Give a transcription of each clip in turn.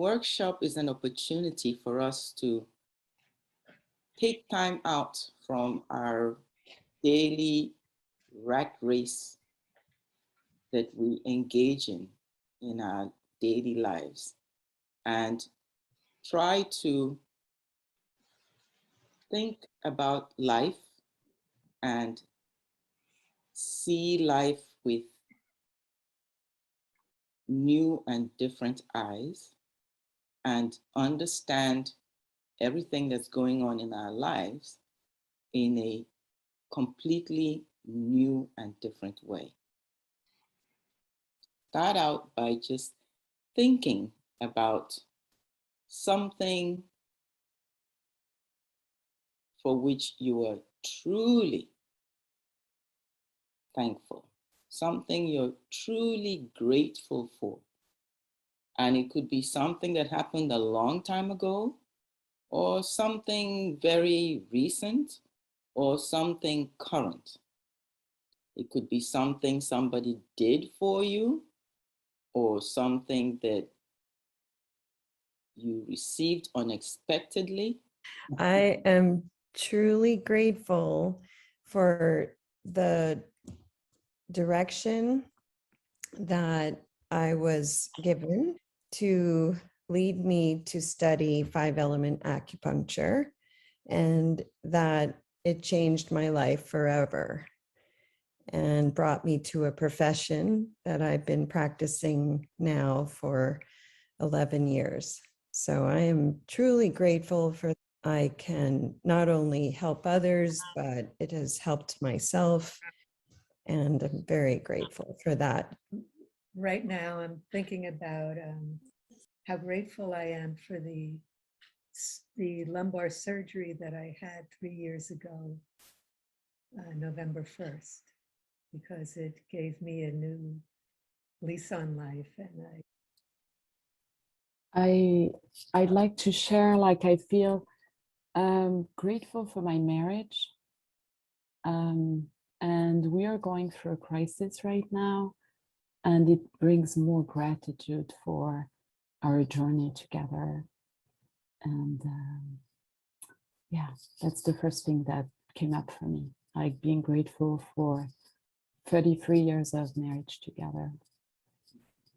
workshop is an opportunity for us to take time out from our daily rat race that we engage in our daily lives, and try to think about life and see life with new and different eyes, and understand everything that's going on in our lives in a completely new and different way. Start out by just thinking about something for which you are truly thankful, something you're truly grateful for. And it could be something that happened a long time ago, or something very recent, or something current. It could be something somebody did for you, or something that you received unexpectedly. I am truly grateful for the direction that I was given to lead me to study 5-element acupuncture, and that it changed my life forever and brought me to a profession that I've been practicing now for 11 years. So I am truly grateful for I can not only help others, but it has helped myself. And I'm very grateful for that. Right now, I'm thinking about how grateful I am for the lumbar surgery that I had 3 years ago, November 1st, because it gave me a new lease on life. And I'd like to share, like, I feel grateful for my marriage. And we are going through a crisis right now, and it brings more gratitude for our journey together. And yeah, that's the first thing that came up for me, like being grateful for 33 years of marriage together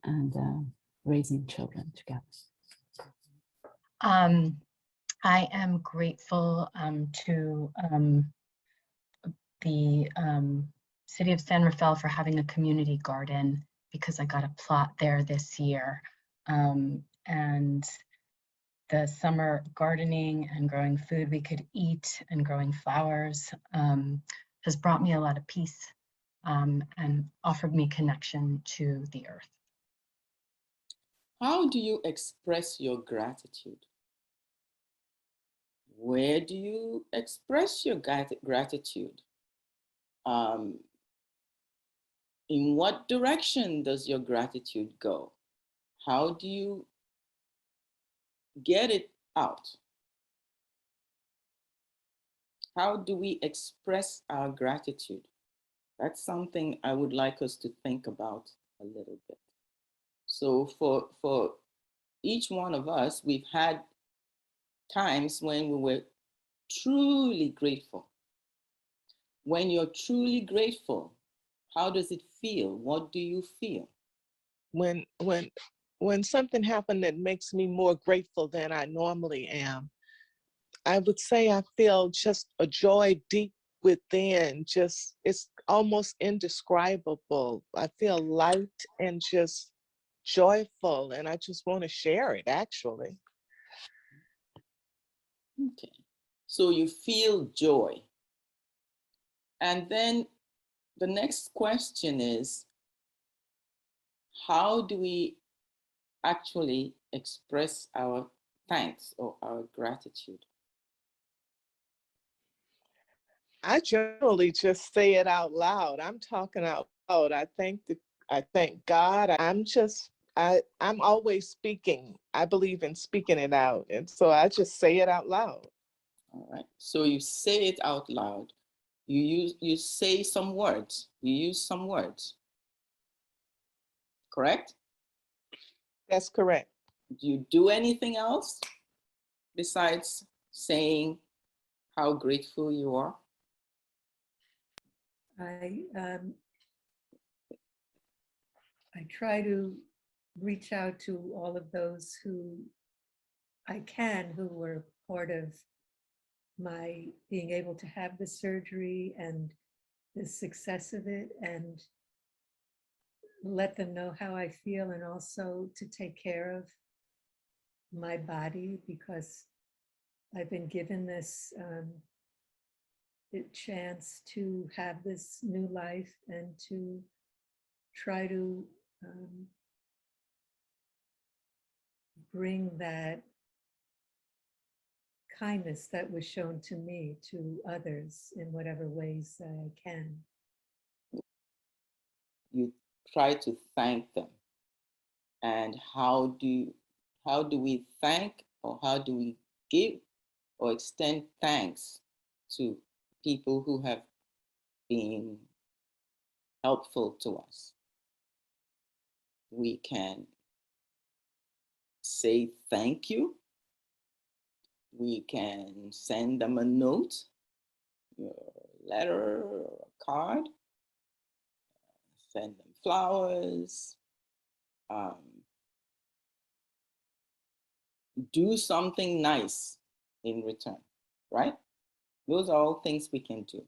and raising children together. I am grateful to the City of San Rafael for having a community garden, because I got a plot there this year. And the summer gardening and growing food we could eat and growing flowers has brought me a lot of peace and offered me connection to the earth. How do you express your gratitude? Where do you express your gratitude? In what direction does your gratitude go? How do you get it out? How do we express our gratitude? That's something I would like us to think about a little bit. So for each one of us, we've had times when we were truly grateful. When you're truly grateful, how does it feel? What do you feel? When something happened that makes me more grateful than I normally am, I would say I feel just a joy deep within. Just, it's almost indescribable. I feel light and just joyful, and I just want to share it, actually. Okay, so you feel joy. And then the next question is, how do we actually express our thanks or our gratitude? I generally just say it out loud. I'm talking out loud. I thank God. I'm always speaking. I believe in speaking it out. And so I just say it out loud. All right. So you say it out loud. You say some words. You use some words. Correct? That's correct. Do you do anything else besides saying how grateful you are? I try to reach out to all of those who I can, who were part of my being able to have the surgery and the success of it, and let them know how I feel, and also to take care of my body, because I've been given this chance to have this new life and to try to bring that kindness that was shown to me to others in whatever ways I can. You try to thank them. And how do we thank, or how do we give or extend thanks to people who have been helpful to us? We can say thank you. We can send them a note, a letter, or a card, send them flowers, do something nice in return, right? Those are all things we can do.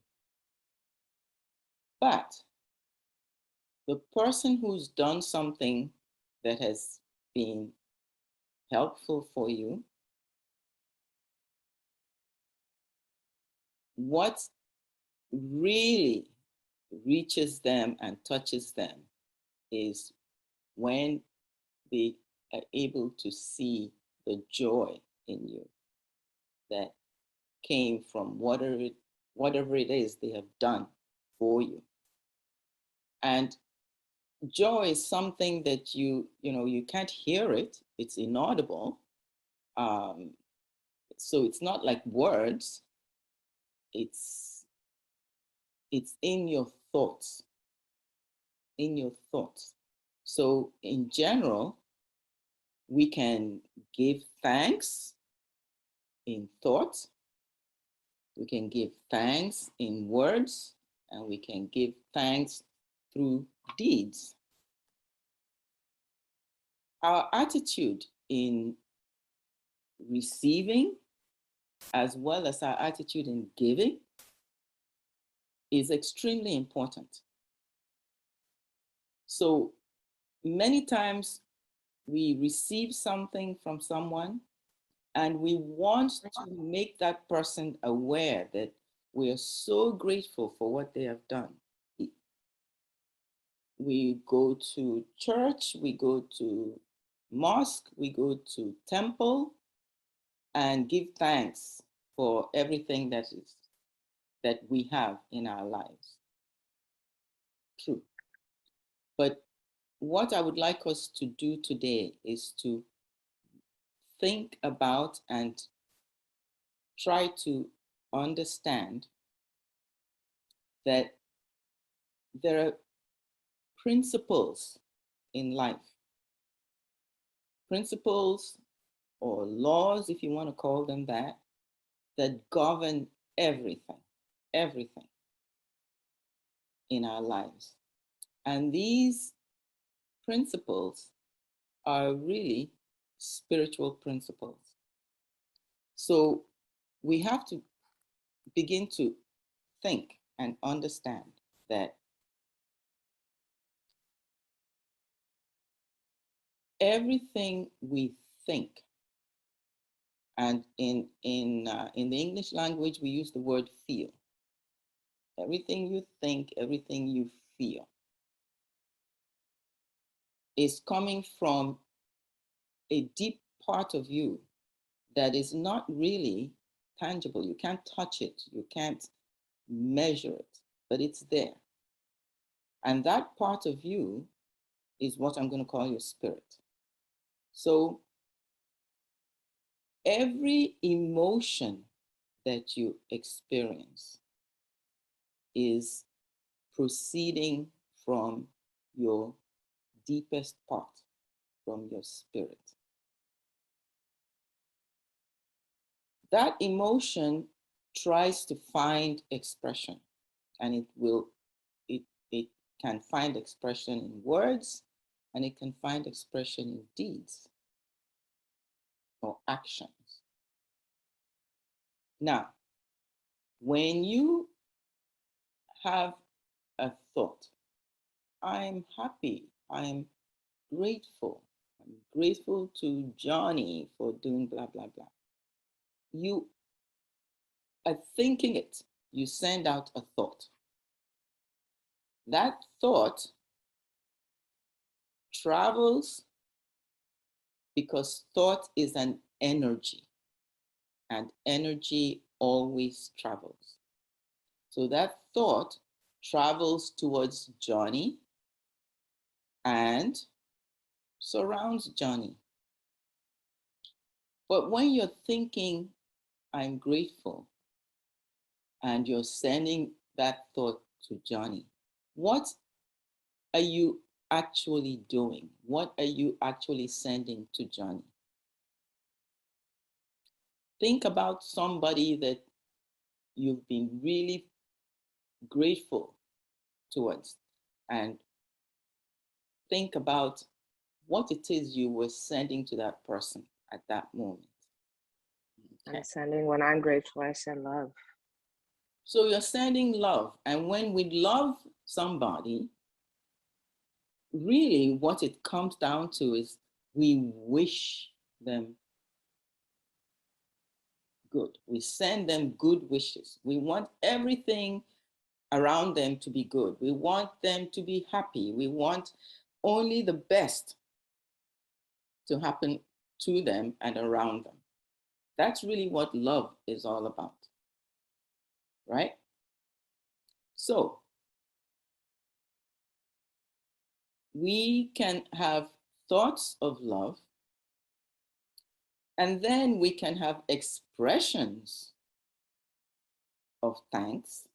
But the person who's done something that has been helpful for you, what really reaches them and touches them is when they are able to see the joy in you that came from whatever it is they have done for you. And joy is something that you can't hear it, it's inaudible. So it's not like words, it's in your thoughts, So in general, we can give thanks in thought, we can give thanks in words, and we can give thanks through deeds. Our attitude in receiving, as well as our attitude in giving, is extremely important. So many times we receive something from someone and we want to make that person aware that we are so grateful for what they have done. We go to church, we go to mosque, we go to temple and give thanks for everything that we have in our lives. True. But what I would like us to do today is to think about and try to understand that there are principles in life, principles or laws, if you want to call them that govern everything in our lives. And these principles are really spiritual principles. So we have to begin to think and understand that everything we think, and in the English language, we use the word feel. Everything you think, everything you feel is coming from a deep part of you that is not really tangible. You can't touch it, you can't measure it, but it's there. And that part of you is what I'm going to call your spirit. So every emotion that you experience is proceeding from your deepest part, from your spirit. that emotion tries to find expression, and it can find expression in words, and it can find expression in deeds or actions. Now, when you have a thought, I'm happy, I'm grateful, I'm grateful to Johnny for doing blah, blah, blah. You are thinking it, you send out a thought. That thought travels because thought is an energy, and energy always travels. So that thought travels towards Johnny and surrounds Johnny. But when you're thinking, I'm grateful, and you're sending that thought to Johnny, what are you actually doing? What are you actually sending to Johnny? Think about somebody that you've been really grateful towards, and think about what it is you were sending to that person at that moment. Okay. I'm sending, when I'm grateful, I send love. So you're sending love. And when we love somebody, really what it comes down to is we wish them good. We send them good wishes. We want everything around them to be good. We want them to be happy. We want only the best to happen to them and around them. That's really what love is all about, right? So we can have thoughts of love, and then we can have expressions of thanks,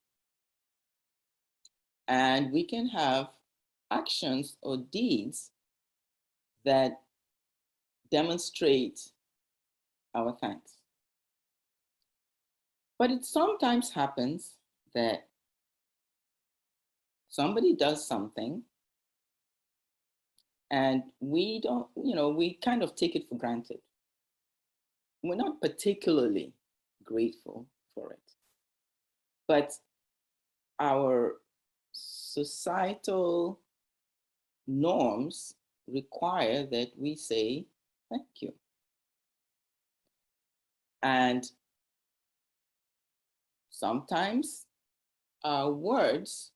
and we can have actions or deeds that demonstrate our thanks. But it sometimes happens that somebody does something and we don't, we kind of take it for granted. We're not particularly grateful for it. But our societal norms require that we say thank you. And sometimes our words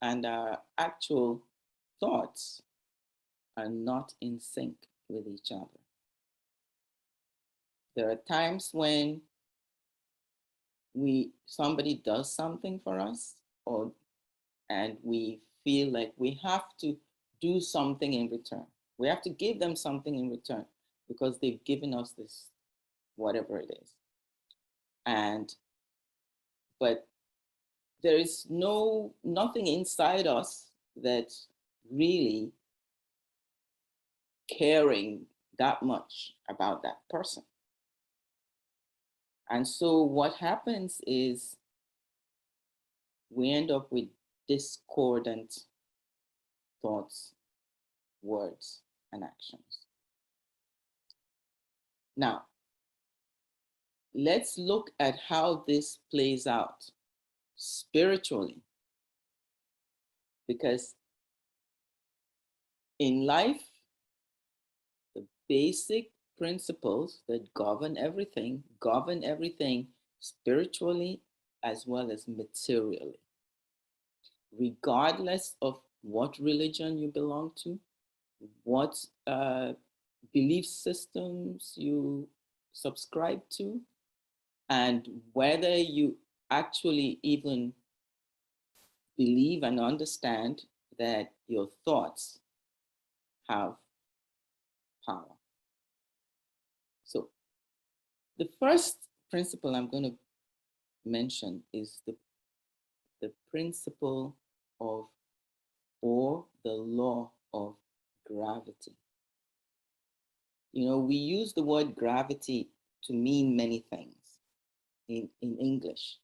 and our actual thoughts are not in sync with each other. There are times when somebody does something for us, and we feel like we have to do something in return. We have to give them something in return because they've given us this, whatever it is. But there is nothing inside us that's really caring that much about that person. And so what happens is we end up with discordant thoughts, words, and actions. Now, let's look at how this plays out spiritually. Because in life, the basic principles that govern everything spiritually as well as materially. Regardless of what religion you belong to, what belief systems you subscribe to, and whether you actually even believe and understand that your thoughts have power. So the first principle I'm going to mention is the principle of, or the law of gravity. We use the word gravity to mean many things. in English.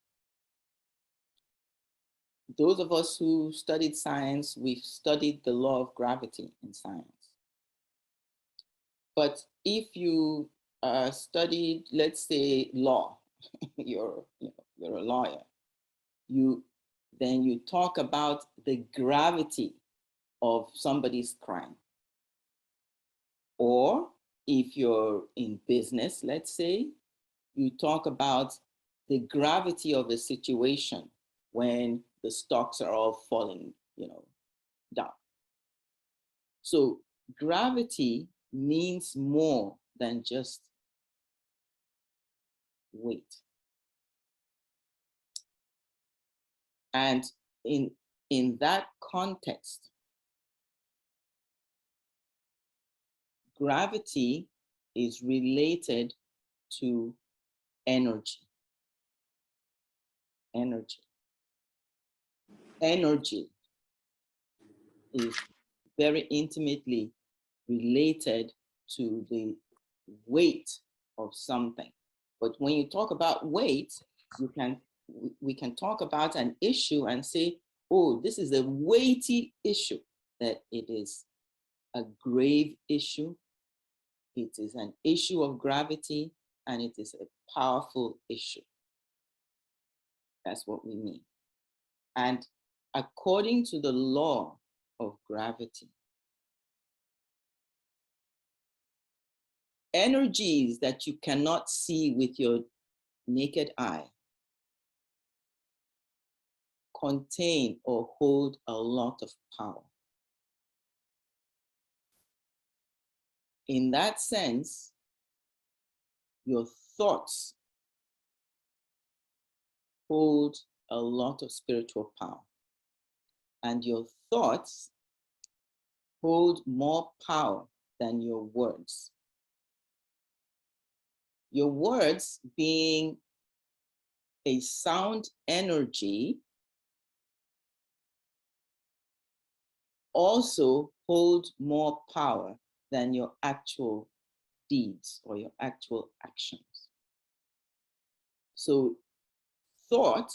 Those of us who studied science, we've studied the law of gravity in science. But if you studied, let's say, law, you're a lawyer, then you talk about the gravity of somebody's crime. Or if you're in business, let's say, you talk about the gravity of a situation when the stocks are all falling, down. So gravity means more than just weight. And in that context, gravity is related to energy. Energy is very intimately related to the weight of something. But when you talk about weight, we can talk about an issue and say, oh, this is a weighty issue, that it is a grave issue. It is an issue of gravity, and it is a powerful issue. That's what we mean. And according to the law of gravity, energies that you cannot see with your naked eye contain or hold a lot of power. In that sense, your thoughts hold a lot of spiritual power, and your thoughts hold more power than your words. Your words, being a sound energy, also hold more power than your actual deeds or your actual actions. So thought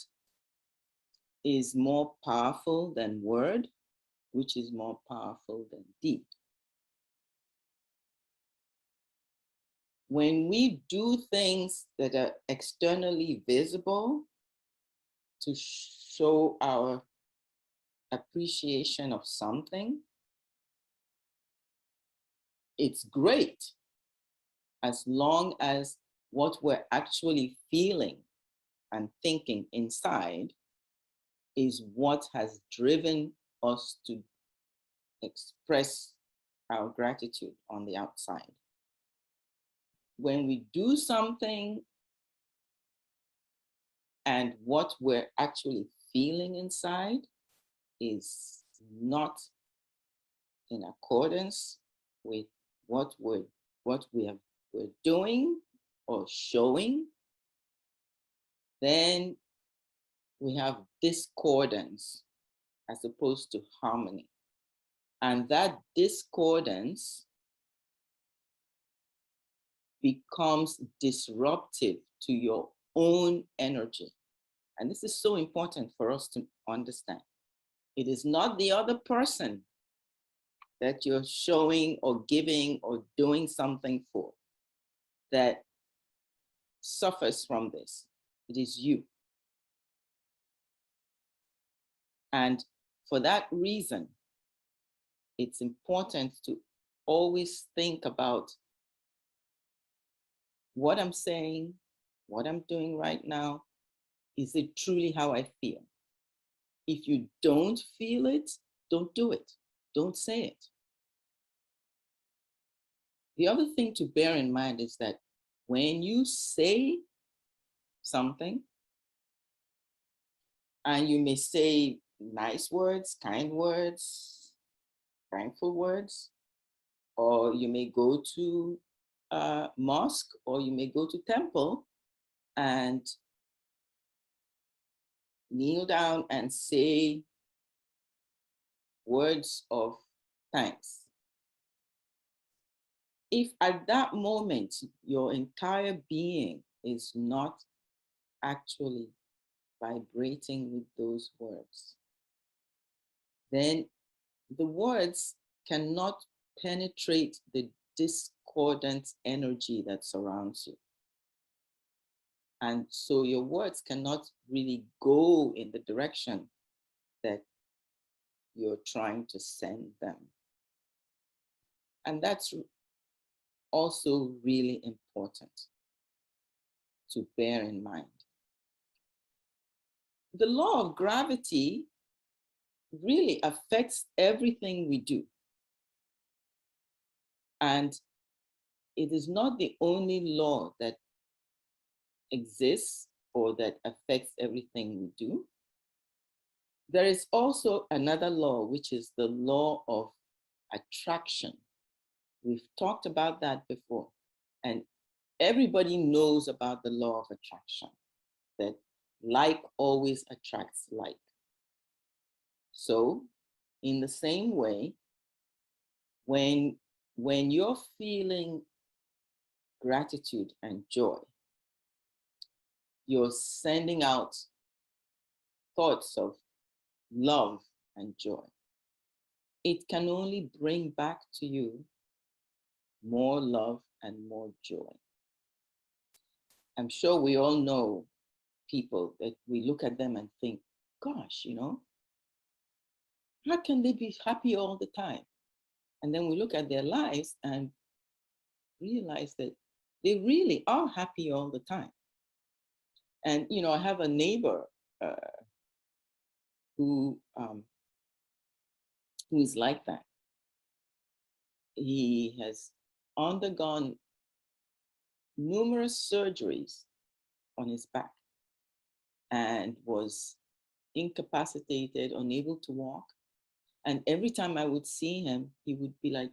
is more powerful than word, which is more powerful than deed. When we do things that are externally visible to show our appreciation of something, it's great as long as what we're actually feeling and thinking inside is what has driven us to express our gratitude on the outside. When we do something and what we're actually feeling inside is not in accordance with what we're doing or showing, then we have discordance as opposed to harmony. And that discordance becomes disruptive to your own energy. And this is so important for us to understand. It is not the other person that you're showing or giving or doing something for that suffers from this. It is you. And for that reason, it's important to always think about what I'm saying, what I'm doing right now. Is it truly how I feel? If you don't feel it, don't do it. Don't say it. The other thing to bear in mind is that when you say something, and you may say nice words, kind words, thankful words, or you may go to a mosque, or you may go to temple and kneel down and say words of thanks. If at that moment your entire being is not actually vibrating with those words, then the words cannot penetrate the discordant energy that surrounds you. And so your words cannot really go in the direction that you're trying to send them. And that's also really important to bear in mind. The law of gravity really affects everything we do. And it is not the only law that exists or that affects everything we do. There is also another law, which is the law of attraction. We've talked about that before, and everybody knows about the law of attraction, that like always attracts like. So in the same way, when you're feeling gratitude and joy, you're sending out thoughts of love and joy. It can only bring back to you more love and more joy. I'm sure we all know people that we look at them and think, gosh, you know, how can they be happy all the time? And then we look at their lives and realize that they really are happy all the time. And, you know, I have a neighbor who is like that. He has undergone numerous surgeries on his back and was incapacitated, unable to walk. And every time I would see him, he would be like,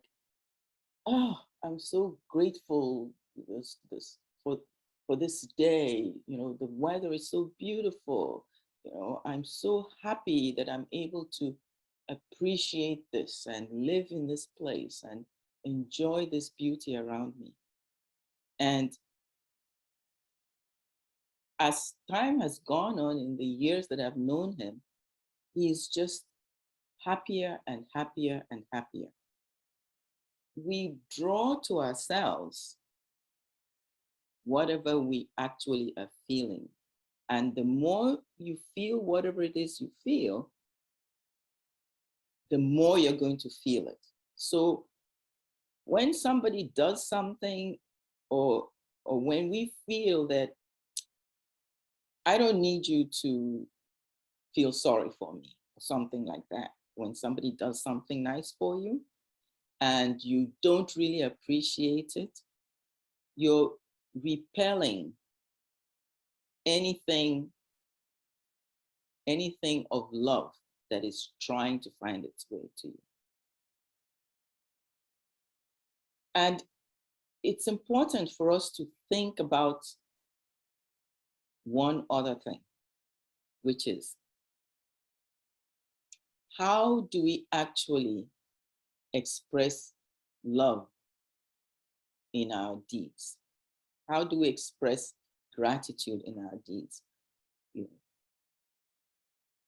oh, I'm so grateful for this day. You know, the weather is so beautiful. You know, I'm so happy that I'm able to appreciate this and live in this place and enjoy this beauty around me. And as time has gone on in the years that I've known him, he's just happier and happier and happier. We draw to ourselves whatever we actually are feeling. And the more you feel whatever it is you feel, the more you're going to feel it. So when somebody does something, or when we feel that I don't need you to feel sorry for me, or something like that, when somebody does something nice for you and you don't really appreciate it, you're repelling anything of love that is trying to find its way to you. And it's important for us to think about one other thing, which is, how do we actually express love in our deeds? How do we express gratitude in our deeds? You know,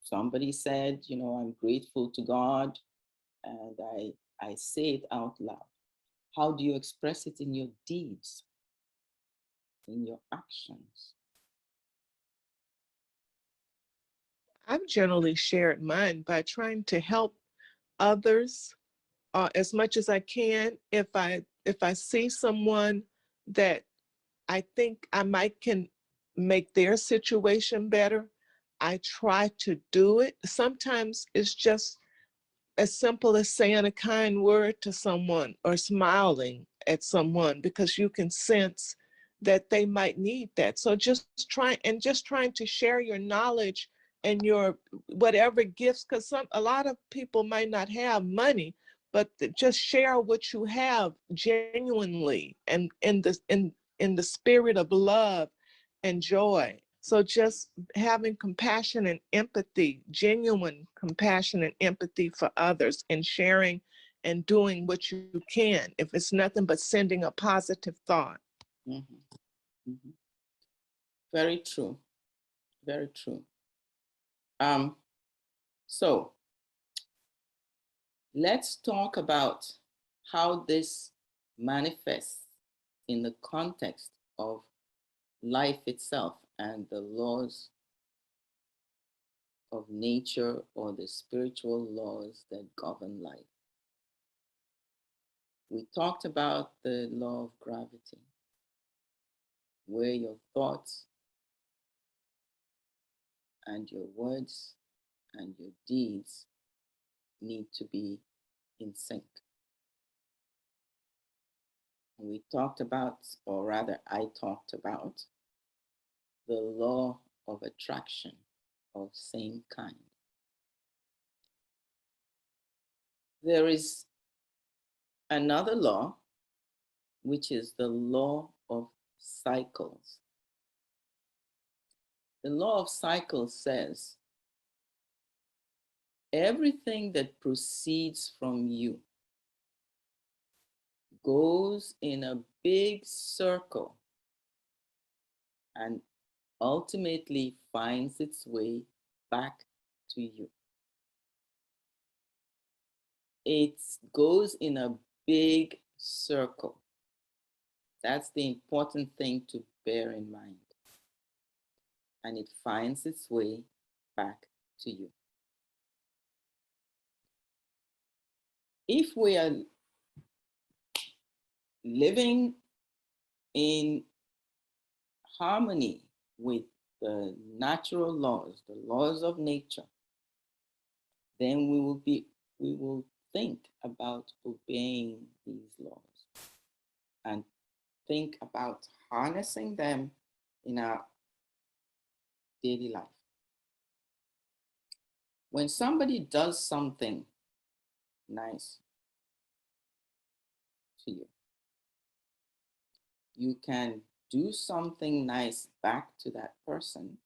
somebody said, you know, I'm grateful to God, and I say it out loud. How do you express it in your deeds, in your actions? I've generally shared mine by trying to help others as much as I can. If I see someone that I think I might can make their situation better, I try to do it. Sometimes it's just as simple as saying a kind word to someone or smiling at someone, because you can sense that they might need that. So just trying to share your knowledge and your whatever gifts, because a lot of people might not have money, but just share what you have genuinely and in the spirit of love and joy. So just having compassion and empathy, genuine compassion and empathy for others, and sharing and doing what you can, if it's nothing but sending a positive thought. Mm-hmm. Mm-hmm. Very true. very true. So let's talk about how this manifests in the context of life itself and the laws of nature or the spiritual laws that govern life. We talked about the law of gravity, where your thoughts and your words and your deeds need to be in sync. And we talked about, or rather I talked about, the law of attraction of same kind. There is another law, which is the law of cycles. The law of cycles says everything that proceeds from you goes in a big circle and ultimately finds its way back to you. It goes in a big circle. That's the important thing to bear in mind. And it finds its way back to you. If we are living in harmony with the natural laws, the laws of nature, then we will think about obeying these laws and think about harnessing them in our daily life. When somebody does something nice to you, you can do something nice back to that person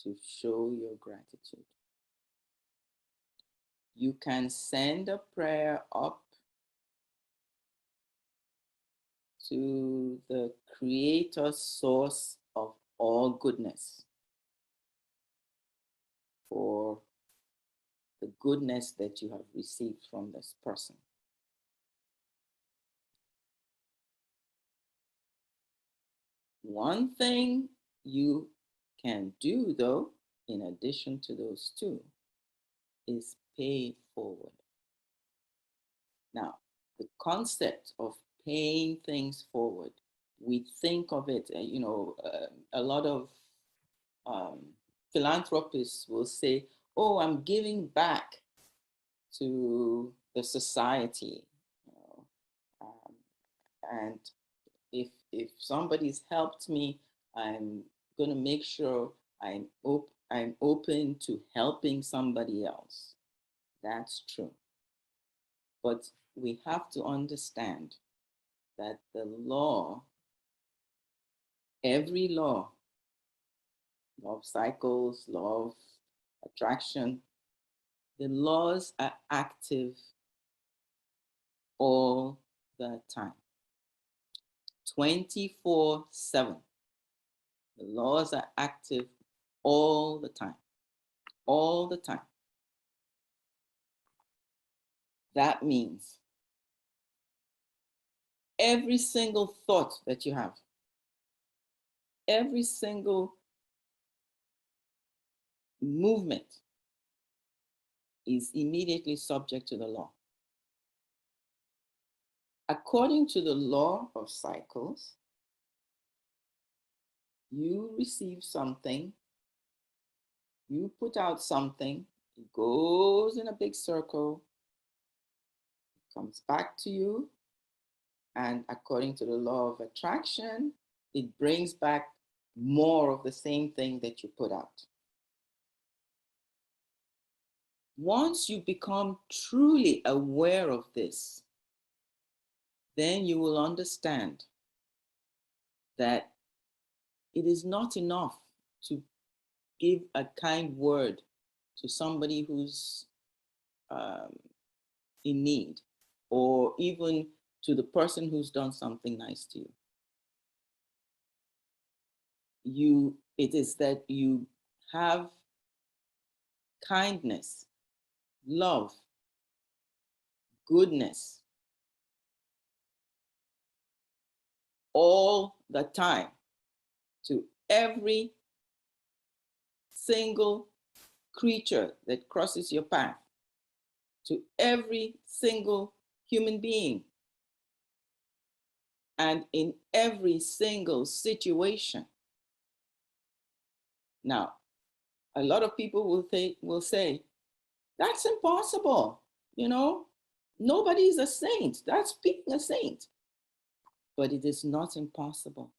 to show your gratitude. You can send a prayer up to the creator source of all goodness for the goodness that you have received from this person. One thing you can do, though, in addition to those two, is pay it forward. Now, the concept of paying things forward, we think of it, a lot of philanthropists will say, oh, I'm giving back to the society. And if somebody's helped me, I'm going to make sure I'm open to helping somebody else. That's true. But we have to understand that the law, every law of cycles, law of attraction, the laws are active all the time, 24/7. The laws are active all the time, all the time. That means every single thought that you have, every single movement is immediately subject to the law. According to the law of cycles, you receive something, you put out something, it goes in a big circle, comes back to you, and according to the law of attraction, it brings back more of the same thing that you put out. Once you become truly aware of this, then you will understand that it is not enough to give a kind word to somebody who's in need, or even to the person who's done something nice to you. You It is that you have kindness, love, goodness all the time to every single creature that crosses your path, to every single human being, and in every single situation. Now, a lot of people will say, that's impossible. You know, nobody is a saint. That's being a saint. But it is not impossible.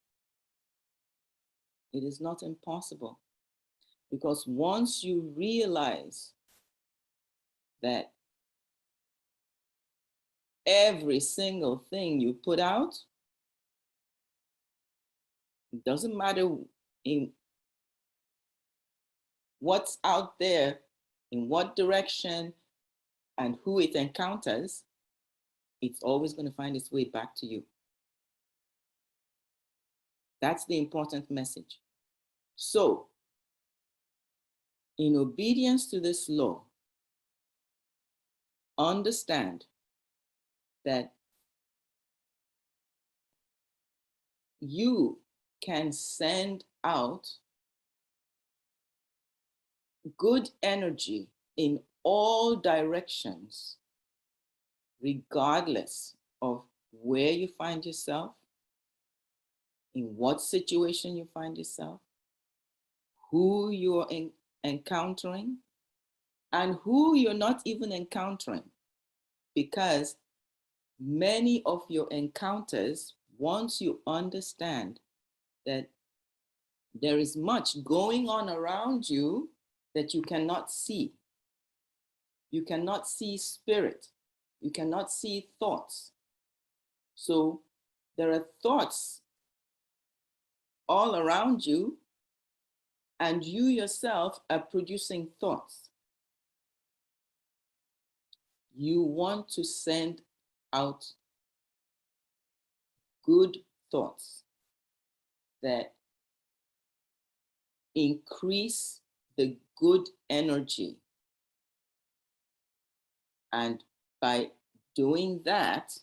It is not impossible. Because once you realize that every single thing you put out, it doesn't matter in what's out there, in what direction, and who it encounters, it's always going to find its way back to you. That's the important message. So, in obedience to this law, understand that you can send out good energy in all directions, regardless of where you find yourself, in what situation you find yourself, who you're encountering, and who you're not even encountering. Because many of your encounters, once you understand that there is much going on around you that you cannot see. You cannot see spirit. You cannot see thoughts. So there are thoughts all around you, and you yourself are producing thoughts. You want to send out good thoughts that increase the good energy. And by doing that,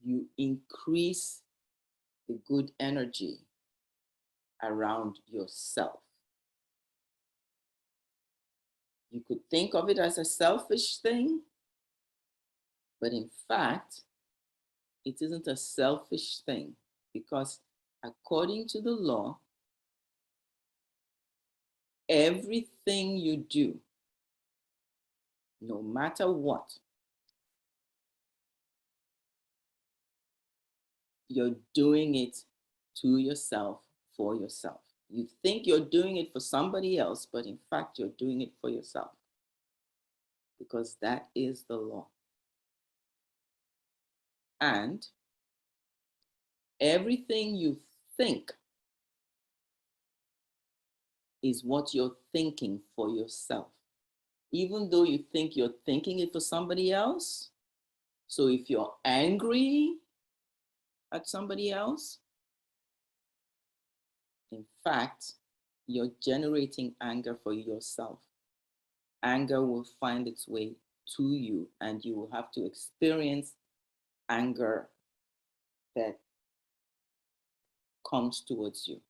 you increase the good energy around yourself. You could think of it as a selfish thing, but in fact, it isn't a selfish thing, because according to the law, everything you do, no matter what, you're doing it to yourself, for yourself. You think you're doing it for somebody else, but in fact, you're doing it for yourself, because that is the law. And everything you think is what you're thinking for yourself, even though you think you're thinking it for somebody else. So if you're angry at somebody else, in fact, you're generating anger for yourself. Anger will find its way to you, and you will have to experience anger that comes towards you.